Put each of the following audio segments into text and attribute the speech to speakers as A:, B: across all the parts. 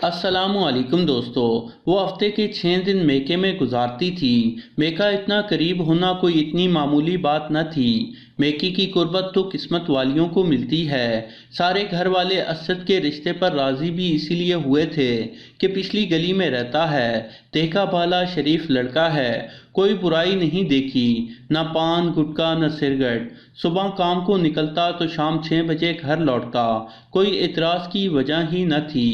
A: السلام علیکم دوستو۔ وہ ہفتے کے 6 دن میکے میں گزارتی تھی۔ میکہ اتنا قریب ہونا کوئی اتنی معمولی بات نہ تھی۔ میکے کی قربت تو قسمت والیوں کو ملتی ہے۔ سارے گھر والے اسد کے رشتے پر راضی بھی اسی لیے ہوئے تھے کہ پچھلی گلی میں رہتا ہے، دیکھا بھالا شریف لڑکا ہے، کوئی برائی نہیں دیکھی، نہ پان گٹکا نہ سگریٹ، صبح کام کو نکلتا تو شام 6 بجے گھر لوٹتا، کوئی اعتراض کی وجہ ہی نہ تھی۔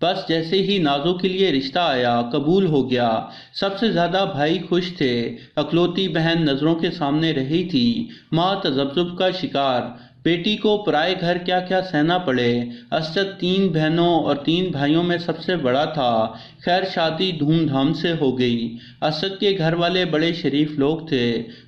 A: بس جیسے ہی نازو کے لیے رشتہ آیا، قبول ہو گیا۔ سب سے زیادہ بھائی خوش تھے، اکلوتی بہن نظروں کے سامنے رہی تھی، ماں تذبذب کا شکار، بیٹی کو پرائے گھر کیا کیا سہنا پڑے۔ اسد 3 بہنوں اور 3 بھائیوں میں سب سے بڑا تھا۔ خیر شادی دھوم دھام سے ہو گئی۔ اسد کے گھر والے بڑے شریف لوگ تھے،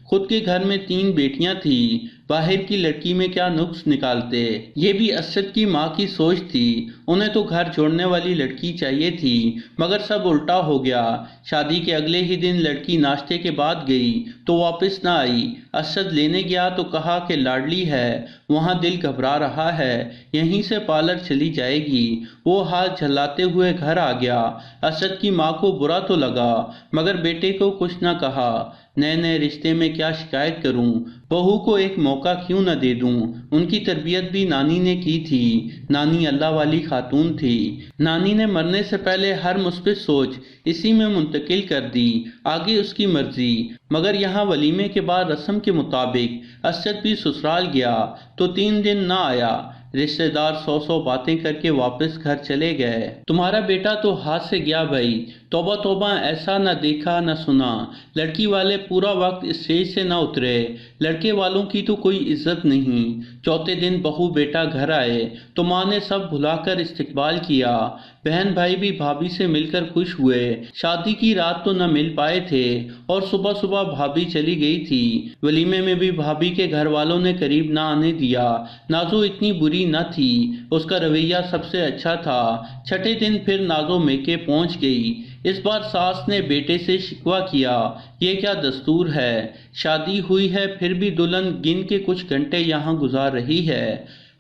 A: خود کے گھر میں 3 بیٹیاں تھیں، باہر کی لڑکی میں کیا نقص نکالتے۔ یہ بھی اسد کی ماں کی سوچ تھی، انہیں تو گھر جوڑنے والی لڑکی چاہیے تھی، مگر سب الٹا ہو گیا۔ شادی کے اگلے ہی دن لڑکی ناشتے کے بعد گئی تو واپس نہ آئی۔ اسد لینے گیا تو کہا کہ لاڈلی ہے، وہاں دل گھبرا رہا ہے، یہیں سے پارلر چلی جائے گی۔ وہ ہاتھ جھلاتے ہوئے گھر آ گیا۔ اسد کی ماں کو برا تو لگا، مگر بیٹے کو کچھ نہ کہا۔ نئے رشتے میں کیا شکایت کروں، بہو کو ایک موقع کیوں نہ دے دوں۔ ان کی تربیت بھی نانی نے کی تھی۔ نانی اللہ والی خاتون تھی۔ نانی نے مرنے سے پہلے ہر مثبت سوچ اسی میں منتقل کر دی، آگے اس کی مرضی۔ مگر یہاں ولیمے کے بعد رسم کے مطابق اسد بھی سسرال گیا تو 3 دن نہ آیا۔ رشتہ دار 100 باتیں کر کے واپس گھر چلے گئے۔ تمہارا بیٹا تو ہاتھ سے گیا بھائی، توبہ توبہ، ایسا نہ دیکھا نہ سنا۔ لڑکی والے پورا وقت اسٹیج سے نہ اترے، لڑکے والوں کی تو کوئی عزت نہیں۔ چوتھے دن بہو بیٹا گھر آئے تو ماں نے سب بھلا کر استقبال کیا۔ بہن بھائی بھی بھابھی سے مل کر خوش ہوئے۔ شادی کی رات تو نہ مل پائے تھے اور صبح صبح بھابھی چلی گئی تھی۔ ولیمے میں بھی بھابھی کے گھر والوں نے قریب نہ آنے دیا۔ نازو اتنی بری نہ تھی، اس کا رویہ سب سے اچھا تھا۔ چھٹے دن پھر نازو میکے پہنچ گئی۔ اس بار ساس نے بیٹے سے شکوہ کیا، یہ کیا دستور ہے، شادی ہوئی ہے پھر بھی دلہن گن کے کچھ گھنٹے یہاں گزار رہی ہے۔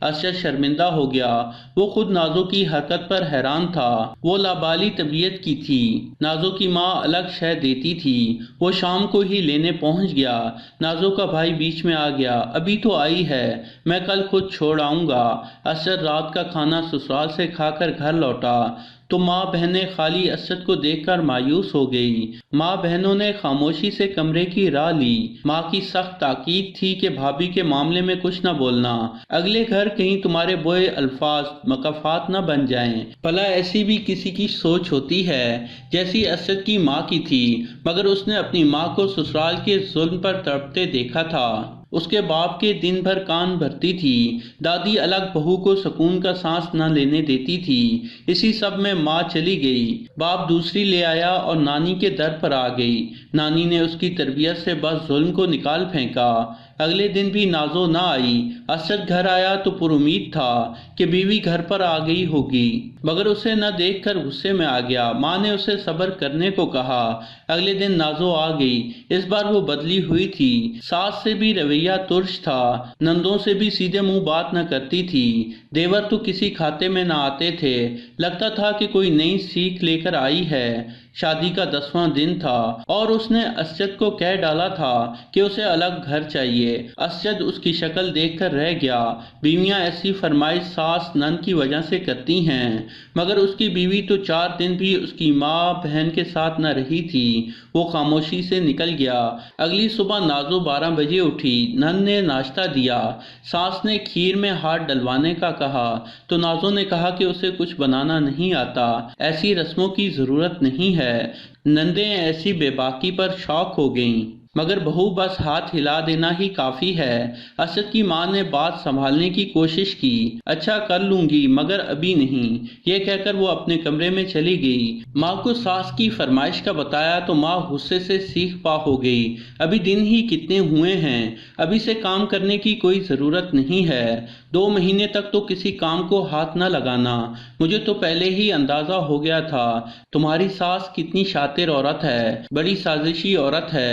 A: اسد شرمندہ ہو گیا، وہ خود نازو کی حرکت پر حیران تھا۔ وہ لابالی طبیعت کی تھی، نازو کی ماں الگ شے دیتی تھی۔ وہ شام کو ہی لینے پہنچ گیا۔ نازو کا بھائی بیچ میں آ گیا، ابھی تو آئی ہے، میں کل خود چھوڑ آؤں گا۔ اسد رات کا کھانا سسرال سے کھا کر گھر لوٹا تو ماں بہنیں خالی اسد کو دیکھ کر مایوس ہو گئی۔ ماں بہنوں نے خاموشی سے کمرے کی راہ لی۔ ماں کی سخت تاکید تھی کہ بھابھی کے معاملے میں کچھ نہ بولنا، اگلے گھر کہیں تمہارے بوئے الفاظ مکافات نہ بن جائیں۔ بھلا ایسی بھی کسی کی سوچ ہوتی ہے جیسی اسد کی ماں کی تھی، مگر اس نے اپنی ماں کو سسرال کے ظلم پر تڑپتے دیکھا تھا۔ اس کے باپ کے دن بھر کان بھرتی تھی، دادی الگ بہو کو سکون کا سانس نہ لینے دیتی تھی۔ اسی سب میں ماں چلی گئی، باپ دوسری لے آیا اور نانی کے در پر آ گئی۔ نانی نے اس کی تربیت سے بس ظلم کو نکال پھینکا۔ اگلے دن بھی نازو نہ آئی۔ اسد گھر آیا تو پر امید تھا کہ بیوی گھر پر آ گئی ہوگی، مگر اسے نہ دیکھ کر غصے میں آ گیا۔ ماں نے اسے صبر کرنے کو کہا۔ اگلے دن نازو آ گئی، اس بار وہ بدلی ہوئی تھی۔ ساس سے بھی رویہ ترش تھا، نندوں سے بھی سیدھے منہ بات نہ کرتی تھی، دیور تو کسی کھاتے میں نہ آتے تھے، لگتا تھا کہ کوئی نئی سیکھ لے کر آئی ہے۔ شادی کا 10واں دن تھا اور اس نے اسد کو کہہ ڈالا تھا کہ اسے الگ گھر چاہیے۔ اسد اس کی شکل دیکھ کر رہ گیا۔ بیویاں ایسی فرمائش ساس نند کی وجہ سے کرتی ہیں، مگر اس کی بیوی تو 4 دن بھی اس کی ماں بہن کے ساتھ نہ رہی تھی۔ وہ خاموشی سے نکل گیا۔ اگلی صبح نازو 12 بجے اٹھی، نند نے ناشتہ دیا، ساس نے کھیر میں ہاتھ ڈلوانے کا کہا تو نازو نے کہا کہ اسے کچھ بنانا نہیں آتا، ایسی رسموں کی ضرورت نہیں ہے۔ نندیں ایسی بے باکی پر شاک ہو گئیں، مگر بہو بس ہاتھ ہلا دینا ہی کافی ہے۔ اسد کی ماں نے بات سنبھالنے کی کوشش کی، اچھا کر لوں گی مگر ابھی نہیں، یہ کہہ کر وہ اپنے کمرے میں چلی گئی۔ ماں کو ساس کی فرمائش کا بتایا تو ماں غصے سے سیخ پا ہو گئی، ابھی دن ہی کتنے ہوئے ہیں، ابھی سے کام کرنے کی کوئی ضرورت نہیں ہے، 2 مہینے تک تو کسی کام کو ہاتھ نہ لگانا، مجھے تو پہلے ہی اندازہ ہو گیا تھا۔ تمہاری ساس کتنی شاطر عورت ہے، بڑی سازشی عورت ہے،